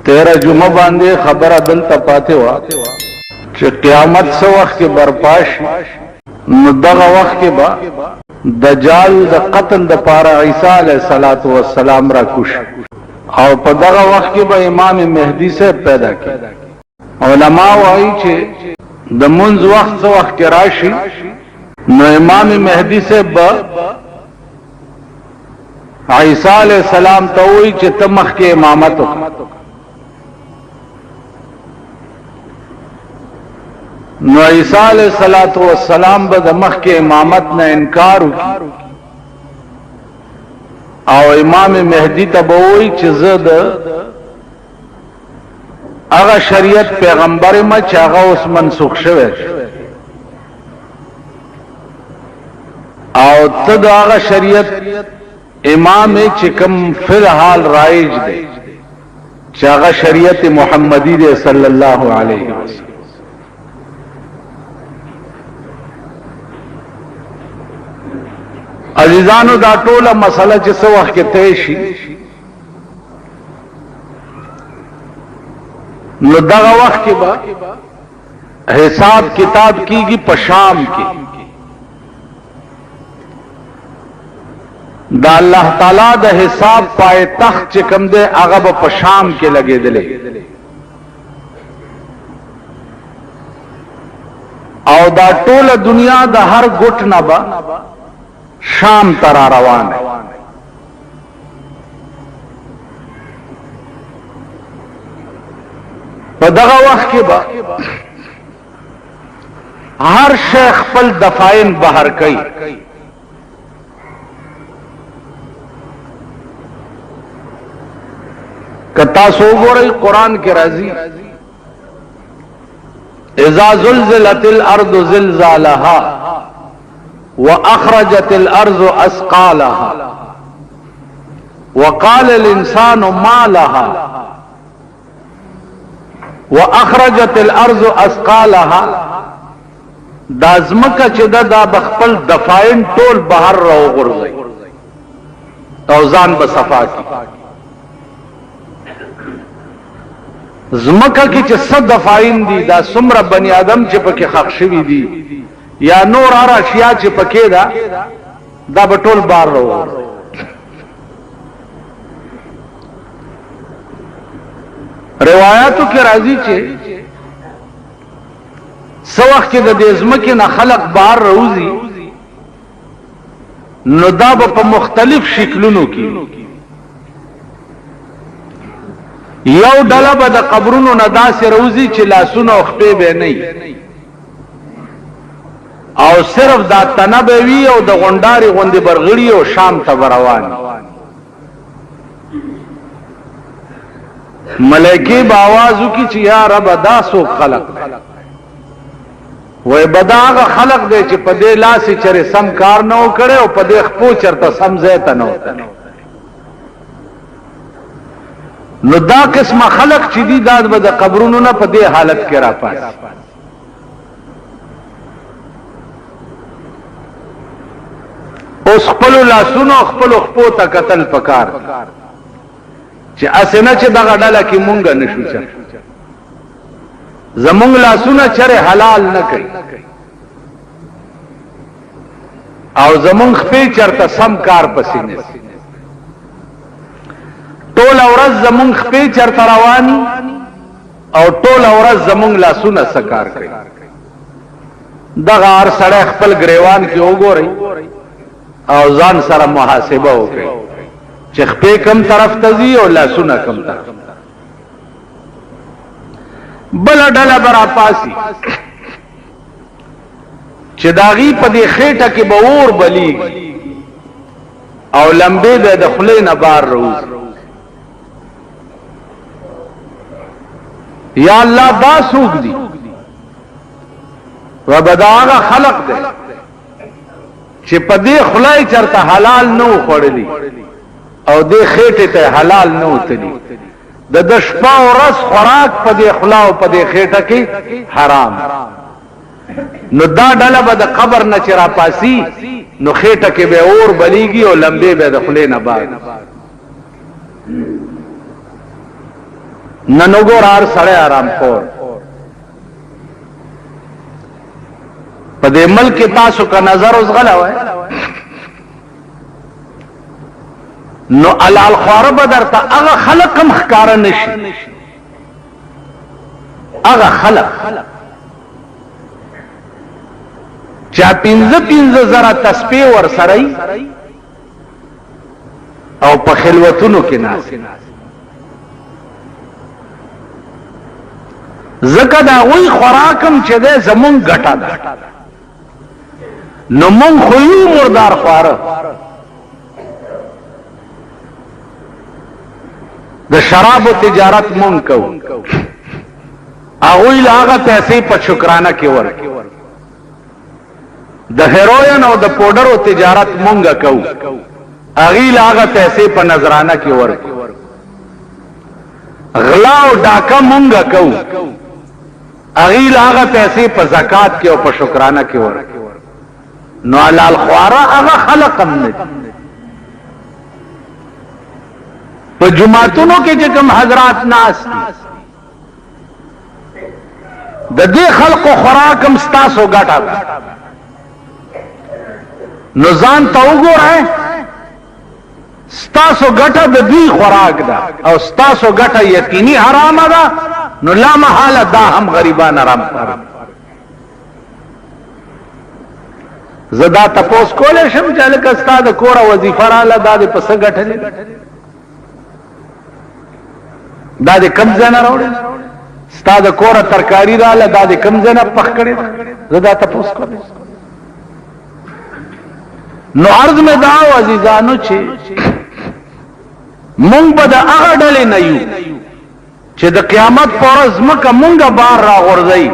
13 جمعه باندې خبره دلته پاتې و چې قیامت سو وخت کې برپاش نو دغه وخت کې با دجال د قتل د پاره عیسی علیه السلام را کوش او په دغه وخت کې به امام مهدی سے پیدا کی علماء وایي چې د منځ وخت سو وخت کې راشي نو امام مهدی سے با عیسی علیہ السلام ته وایي چې ته مخکې امامت وکړه نو عیسی علیہ السلام به د مخکې امامت نه انکار وکړي او امام مهدی ته به وایي چې زه د هغه شریعت پیغمبر ما چې هغه اوس منسوخ شوی او ته د هغه شریعت امام چې کوم فی الحال رایج دی چې هغه شریعت محمدی دی صلی الله علیه وسلم. عزیزانو دا ټوله مسله چې څه وخت کې طے شي نو دغه وخت کې به حساب کتاب کیږي په شام کې دا الله تعالی د حساب پای تخت چې کوم دی هغه به په شام کې لګېدلې او دا ټوله دنیا د هر ګټ نه به شام تر روان ہے. په دغه وخت کې به هر شیخ خپل دفاعین بهر کوي کتا سو ګورئ قران کې راځي اذا زلزلت الارض زلزالها وأخرجت الأرض أثقالها وقال الإنسان ما لها وأخرجت الأرض أثقالها دا زمکه چې دا بخپل دفاعین ټول بهر راو غورځي او ځان به صفا کی زمکه کې چې صد دفاعین دي دا څومره بنی آدم چې پکې خښ شوي دي یا نور هر اشیاء چې پکې دا به ټول بار راو روایتو کې راځي چې سو وخت کې د دې ځمکې نه خلق بار راوځي نو دا به په مختلف شکلونو کې یو ډله به د قبرونو نه داسې راوځي چې لاسونه او خپې به نه او صرف دا تنبوی او د غونډاري غوندې برغړی او شام ته روان ملائکه به आवाज وکړي چې یا رب دا سو خلق وای بداغه خلق دی چې په دې لاسې چرې سم کار نه وکړي او په دې خپو چرته سم ځای ته نه وته نو دا قسمه خلق چې دي دا به د قبرونو نه په دې حالت کې راپاس اوس خپل لاسونو خپل خپو ته قتل پکار چې اسنه چې دغه ډله کې مونږ نشو چا زمونږ لاسونه چره حلال نه کوي او زمونږ خپې چرته سم کار پسې نه ټول ورځ زمونږ خپې چرته رواني او ټول ورځ زمونږ لاسونه سکار کوي دغه هر سړی خپل گریوان کې وګوري او ځان سره محاسبه وکړي چې خپې کم طرف ته ځي او لاسونه کم طرف بل ډله برا پاسي چې داغي په دې خېټه کې به اور بلیږي او لمبه به د خلې نه بار روز یا الله دا سوق دي وبداغه خلق دي چې په دې خلای چرته حلال نه وخړلی او دې خېټه ته حلال نه وتلی د شپه او ورځ خوراک په دې خلا او په دې خېټه کې حرام نو دا ډله به د قبر نه چر پاسي نو خېټه کې به اور بلیږي او لمبه به د خلې نه بار نن وګور هر سړی آرام خور په دې ملک تاسو کا نظر اوس غلا وای نو علال خوار بدر ته هغه خلق هم ښکار نشي هغه خلق چا 15 زره تسبیح ور سره او په خلوتونو کې ناس زکه دا وی خوراکم چې ده زمون ګټه ده نو مون خو یو مردار خواره د شراب تجارت مون کو هغه لاغه پیسې په شکرانه کې ورک د هیروین او د پودر او تجارت مونږه کو هغه لاغه پیسې په نظرانه کې ورک غلا او ډاکا مونږه کو هغه لاغه پیسې په زکات کې او په شکرانه کې ورک نو علال خواره هغه خلقم نه په جمعتونو کې چې کوم حضرات ناس د دې خلقو خوراکم ستاسو ګټه نو ځان ته وګورئ ستاسو ګټه د دې خوراک ده او ستاسو ګټه یقیني حرام ده نو لا محاله دا هم غریبان حرام کړي زدا تپوس کولې شم چې لکه ستاسو کور وظیفه را لاله د پس ګټلې دا د کم ځنه راوړي ستاسو کور ترکاری را لاله د کم ځنه پخ کړي زدا تپوس کولې نو عرض میں دا عزیزانو چې مونږ به د هغه ډلې نه یو چې د قیامت پر ورځ مکه مونږه بار را غورځي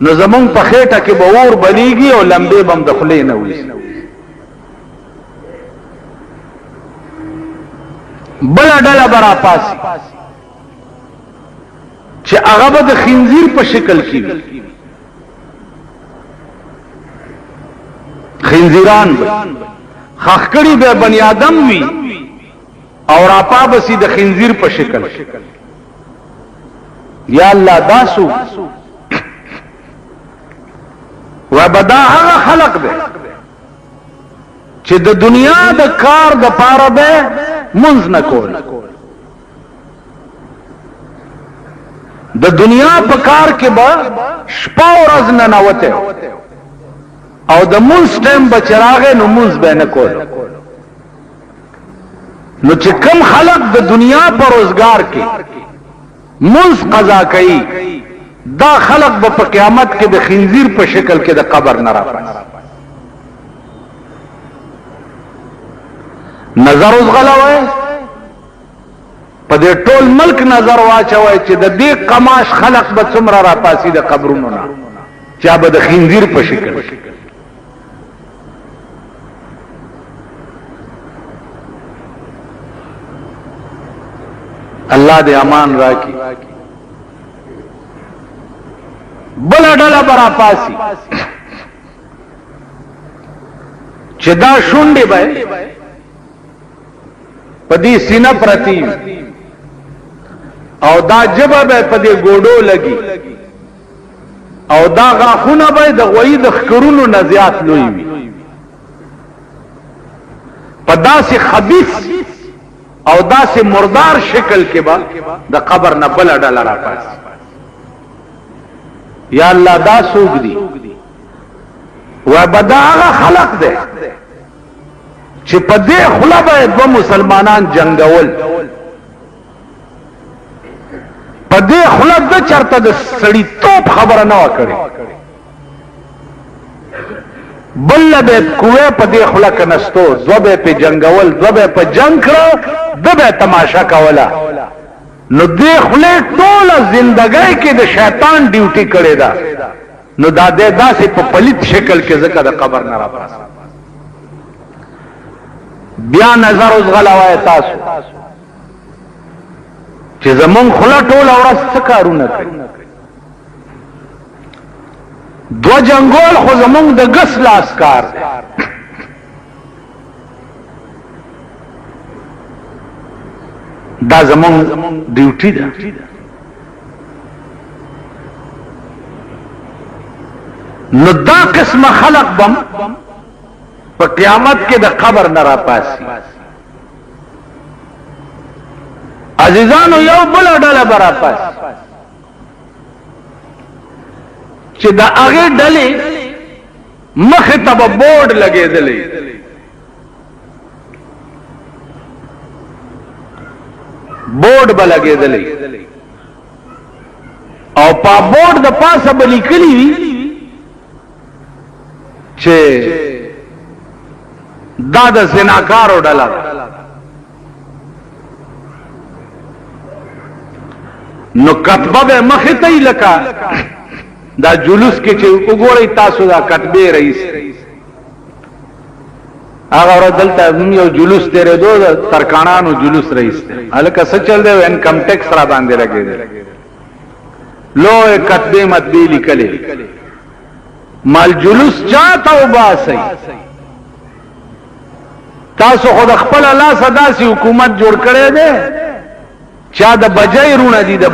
نو زمونږ په خېټه کې به اور بلیږي او لمبې بم د خولې نه وي بل ډله برا پاسي چې هغه به د خنزیر په شکل کې وي خنزیران خخکړی به بنی آدم وی او راپا بسی د خنزیر په شکل یا الله داسو وبدا هغه خلق ده چې د دنیا د کار د پاره به منځ نه کول د دنیا په کار کې به شپه ورځ نه نوته او د مونږ ټیم بچراغه نو مونږ به نه کول نو چې کم خلق د دنیا پر روزگار کې مونږ قضا کوي دا خلق به په قیامت کې د خنزیر په شکل کې د قبر نه راپاس نظر اوس غلوي په دې ټول ملک نظر واچوي چې د دې قماش خلق به څومره راپاسي د قبرونو نه چا به د خنزیر په شکل الله دې امان راکړي بل ډله برا پاسي چې دا شونډې به پدې سینه پرتی او دا جبه به پدې ګوډو لګي او دا غاخونه به د غوي د خکرونو نه زیات لوی وي پداسي خبيث او داسې مردار شکل کې با د قبر نه بل ډله راپاس یا الله دا سوق دي و بداغه خلق ده چې په دې خلا به دو مسلمانان جنگول په دې خلا د چرته د سړی توپ خبره نه وکړي بل به کوه په دې خلا کنستو دو به په جنگول دو به په جنگ کړو دو به تماشا کولا نو دې خله ټول زندګۍ کې د شیطان ډیوټي کړي دا نو دا دې داسې په پلیت شکل کې ذکر د قبر نه راپاس بیا نظر اوس غلاوای تاسو چې زمون خله ټول اورس څه کارونه کوي دو جنگول خو زمون د غس لاس کار دا زمون ډیوټي ده نو دا قسم خلق بم په قیامت کې د قبر نه راپاسي. عزیزانو یو بل ډله به راپاسي چې د هغې ډلې مخې ته به بورډ لګېدلی، بورډ به لګېدلی او په بورډ د پاسه به لیکلي وي چې دا د زناکارو ډله ده. نو کتبه به مخې ته لکه دا جلوس کې چې وګورئ تاسو دا کتبې رئیس هغه ورځ دلته یو جلوس تېرېدو د ترکاڼانو جلوس رئیس دی، هلکه څه چل دی انکم ټیکس را باندې لګېدی، لوی کتبې مطبې لیکلې مال جلوس چاته وباسئ. تاسو خو د خپل لاسه داسې حکومت جوړ کړی دی چا د بجای رونه دي، د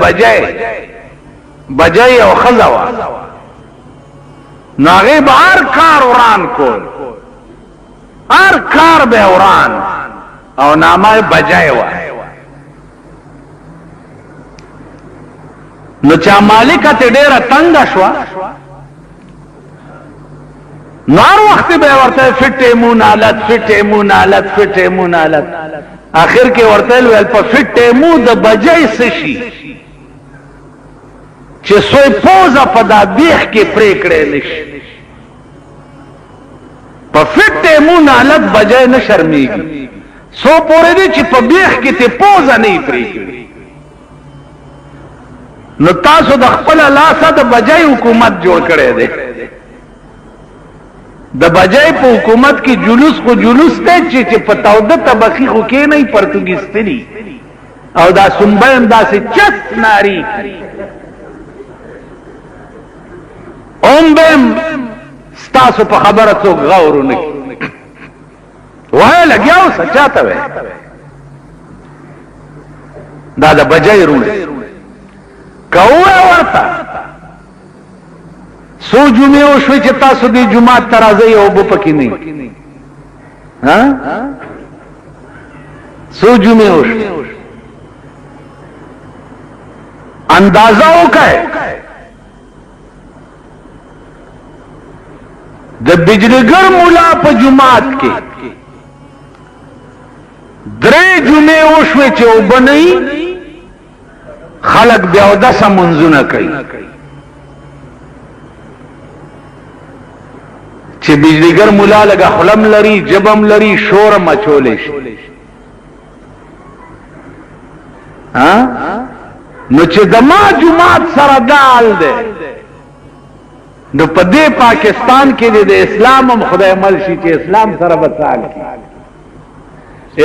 بجای او ښځه وه، نو هغې به هر کار وران کول، هر کار به وران او نامه بجای وه. نو چا مالکه ته ډېره تنګه شوه نو هر وخت به ورته فټې مونالت فټې مونالت فټې مونالت، آخر کې ورته ویل په فټې مو د بجای څه شي چې سوی پوزه په دا بیخ کې پرې کړی نشي. په فټې مونالت بجای نه شرمېږي، څو پورې دی چې په بیخ کې ته پوزه نه یې پرې کړي. نو تاسو د خپل لاسه د بجای حکومت جوړ کړی دی، د بجای په حکومت کې جلوس خو جلوس دی چې په تاوده طبقې خو کې نه پرتګیستلي او دا سنبه هم داسې چت ناري اوم به ستاسو په خبره څوک غور ونه کړي. وایه لګیا اوسه چاته وایي دا د بجای رونه که ووایه ورته سو جمعې وشوې چې تاسو دې جومات ته راځئ او اوبه پکې نه وي، سو جمعې وشوې اندازه وکړئ د بجلیګر مولا په جومات کې 3 جمعې وشوې چې اوبه نه وي، خلک بیا اودسه منځونه کوي چې بجلیګر مولا لګه خلم لري جبم لري شورم اچولی شي. نو چې د ما جماعت سره دال دی نو په دې پاکستان کې د اسلام هم خدای مل شي چې اسلام سره بسال کی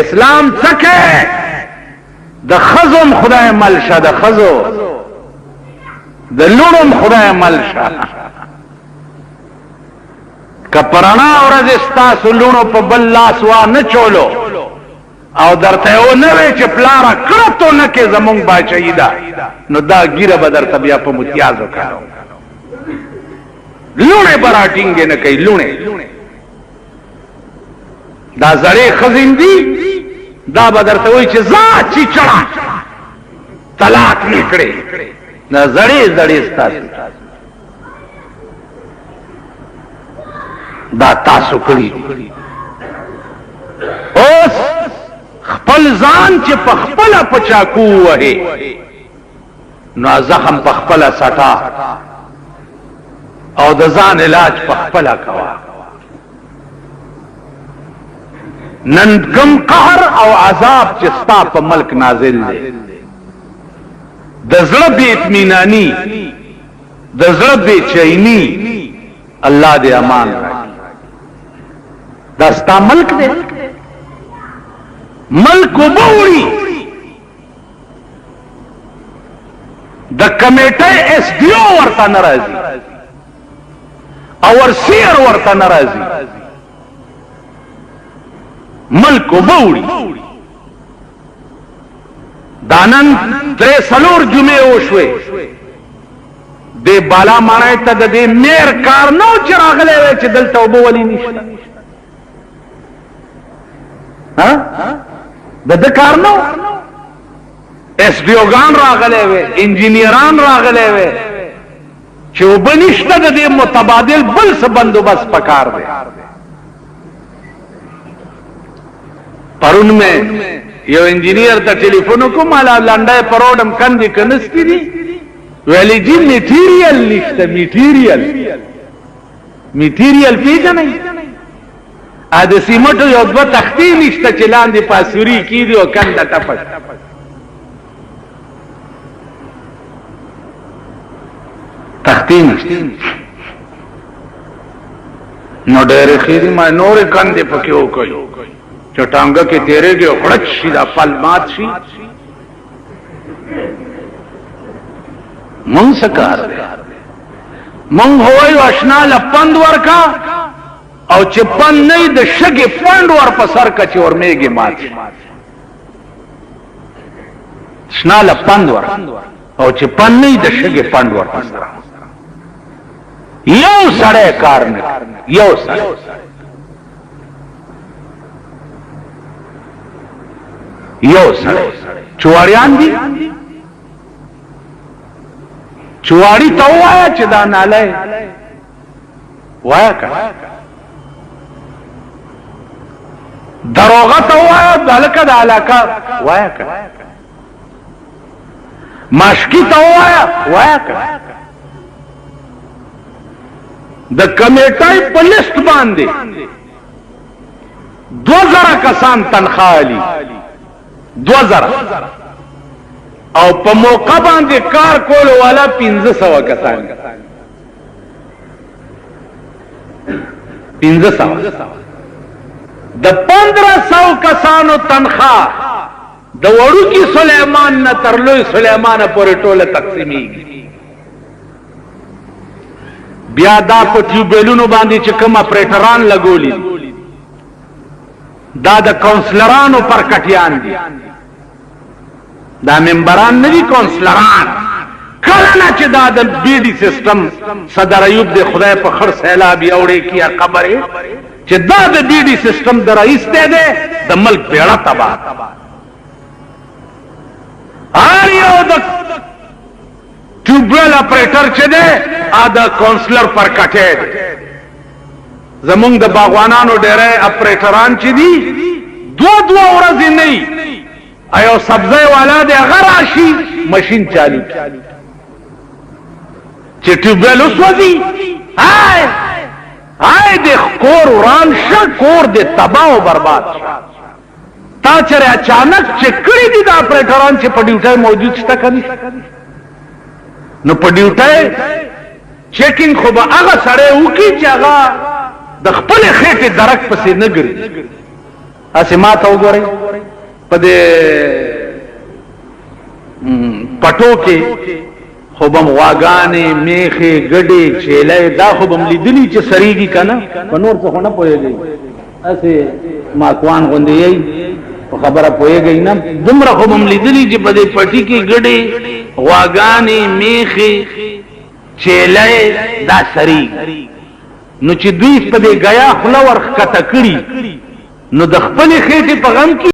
اسلام څکه د خزم خدای مل شه، د خزو د لونم خدای مل شه. کپرانا ورځ ستاسو لونو په بل لاس وا نه چولو او درته و نه وی چې پلاره کړتو نه کې زمونږ باچهی ده نو دا ګیره به درته بیا په متیازو کارو لونه براټینګ نه کوي. لونه دا زړې خزین دي دا به درته وی چې زا چی چړه طلاق نکړي دا زړې ستاسو دا تاسو کړی. اوس خپل ځان چې په خپل پچاکو وهي نو زخم په خپل سټا او د ځان علاج په خپل کوا. نن کم قهر او عذاب چې ستا په ملک نازل دی د زړه بې اطمینانی د زړه بې چینی الله دې امان راکړي. دا ستا ملک دی، ملک وبوړي د کمیټه ایس ډی او ورته ناراضي او ورسیر ورته ناراضي، ملک وبوړي. دانن 3 جمعې وشوي دې بالا مانای ته د دې میر کار نو چې راغلی وی چې دلته اوبه ولې نشته د ده کار نو ایس ډي اوګان راغلی وی انجینیران راغلی وی چې اوبه نشته د دې متبادل بل څه بندوبست پکار دی پرون میں یو انجینئر ته ټلیفون کوم مالا لنډه پروډم کندې کنستی دي ویلی جی میټیریل نشته میټیریل پیژنئ ا د سیمټو یو دوه تختې نشته چې لاندې پاسوري کیږي او کنده ټپک تختې نشته نو ډېرې خېری ما نورې کندې پکې وکړي چټانګه کې تیرېږي او خړچ شي دا پل مات شي مونږ سکار دی مونږ هوایو اشنا لپند ورکا او چې پند نه د شګې پند ور په سر کا چې ورمېږي مات شنا لپند ور او چې پند نه د شګې پند ور په سر یو سړی کار نه یو سړی یو سړی چواریان دي چواری ته وایا چې دا ناله وایا کړه دروغه ته وایا دلکه د علاقه وایا کړه ماشکی ته وایا کړه د کمیټای په لیست باندې 2000 کسان تنخواه علی 2000 او په موقع باندې کار کول والا 1500 کسان 1500 د 1500 کسانو تنخواه د وړوکی سليمان نه تر لوی سليمان پورې ټوله تقسیمېږي بیا دا په ټیوبلونو باندې چې کوم اپریټران لګولي دا د کونسلرانو پر کټیان دي دا ممبران نه دي کونسلران کله نه چې دا د بی ډي سیستم صدر ایوب د خدای په خړ سیلاب یوړې کیا خبره چې دا د بی ډي سیستم د رئیس دی د ملک بیړه تباہ هر یو د ټیوبل اپریټر چې دی ا د کونسلر پر کټه دی زمونږ د باغوانانو ډېرې اپریټران چې دي دو ورځې نه ایو سبزی والا دی هغه راشي ماشین چالو چې ټیوبل وسوځي هاي د کور وران شه کور د تباہ او برباد تا چرې اچانک چې کړی دي د اپریټران چې په ډیوټي موجود شته کني نو په ډیوټي چیکینګ خو به هغه سړی وکړي چې هغه د خپل خېټې درک پسې نه ګرځي اسې ما ته وګورئ په دې پټو کې خو به غواګانې میخې ګډې چیلې دا خو به لیدلی چې سریږي که نه په نور څه خو نه پوهېږئ اسې ماکوان غوندې یئ په خبره پوهېږئ نه دومره خو به لیدلی چې په دې پټي کې ګډې غواګانې میخې چیلې دا سریږي نو چې دوی په دې غیا خوله ورښکته کړي نو د خپلې خېټې په غم کې